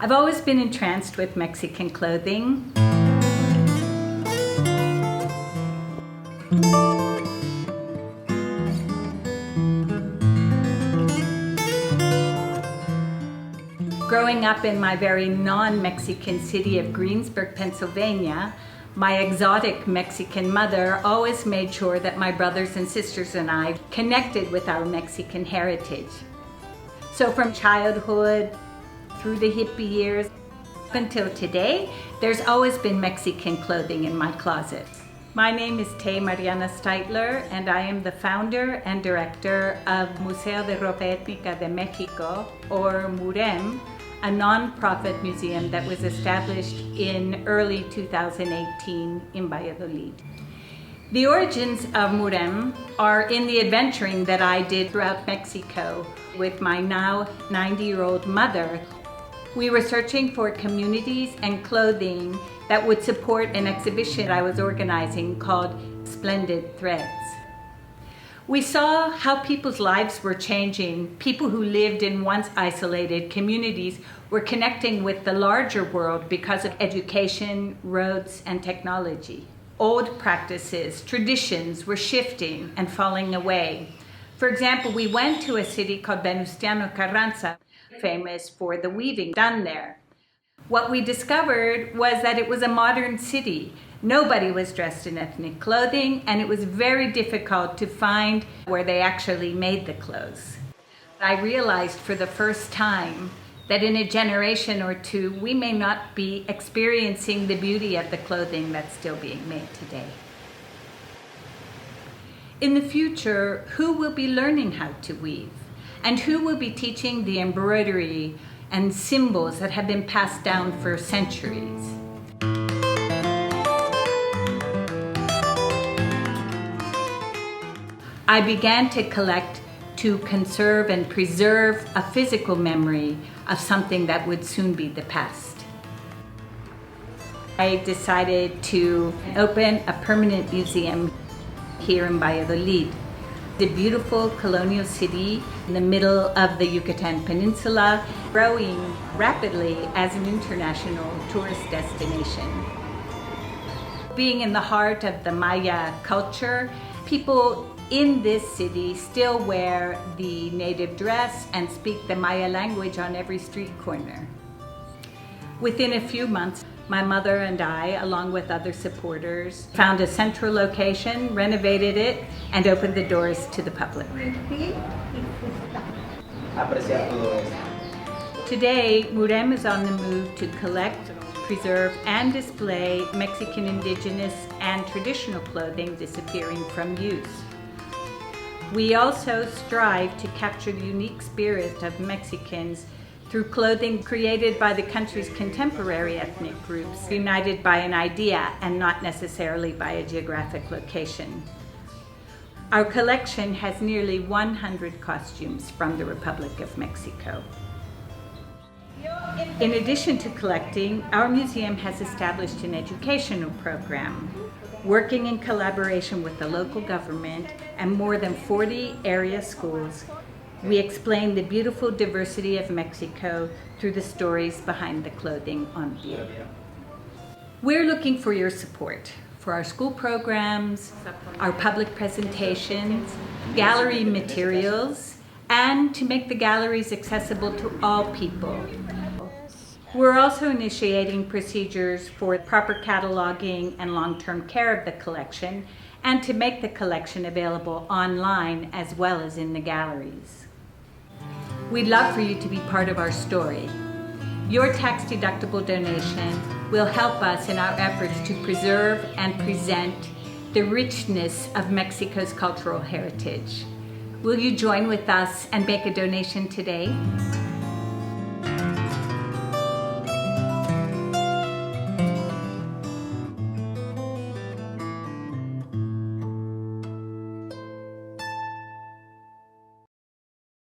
I've always been entranced with Mexican clothing. Growing up in my very non-Mexican city of Greensburg, Pennsylvania, my exotic Mexican mother always made sure that my brothers and sisters and I connected with our Mexican heritage. So from childhood through the hippie years up until today, there's always been Mexican clothing in my closet. My name is Tay Mariana Steitler, and I am the founder and director of Museo de Ropa Étnica de México, or MUREM, a non-profit museum that was established in early 2018 in Valladolid. The origins of MUREM are in the adventuring that I did throughout Mexico with my now 90-year-old mother. We were searching for communities and clothing that would support an exhibition I was organizing called Splendid Threads. We saw how people's lives were changing. People who lived in once isolated communities were connecting with the larger world because of education, roads, and technology. Old practices, traditions were shifting and falling away. For example, we went to a city called Venustiano Carranza, famous for the weaving done there. What we discovered was that it was a modern city. Nobody was dressed in ethnic clothing, and it was very difficult to find where they actually made the clothes. I realized for the first time that in a generation or two, we may not be experiencing the beauty of the clothing that's still being made today. In the future, who will be learning how to weave? And who will be teaching the embroidery and symbols that have been passed down for centuries? I began to collect to conserve and preserve a physical memory of something that would soon be the past. I decided to open a permanent museum here in Valladolid, the beautiful colonial city in the middle of the Yucatan Peninsula, growing rapidly as an international tourist destination. Being in the heart of the Maya culture, people in this city still wear the native dress and speak the Maya language on every street corner. Within a few months, my mother and I, along with other supporters, found a central location, renovated it, and opened the doors to the public. Today, MUREM is on the move to collect, preserve, and display Mexican indigenous and traditional clothing disappearing from use. We also strive to capture the unique spirit of Mexicans through clothing created by the country's contemporary ethnic groups, united by an idea and not necessarily by a geographic location. Our collection has nearly 100 costumes from the Republic of Mexico. In addition to collecting, our museum has established an educational program, working in collaboration with the local government and more than 40 area schools. We explain the beautiful diversity of Mexico through the stories behind the clothing on view. We're looking for your support for our school programs, our public presentations, gallery materials, and to make the galleries accessible to all people. We're also initiating procedures for proper cataloging and long-term care of the collection, and to make the collection available online as well as in the galleries. We'd love for you to be part of our story. Your tax-deductible donation will help us in our efforts to preserve and present the richness of Mexico's cultural heritage. Will you join with us and make a donation today?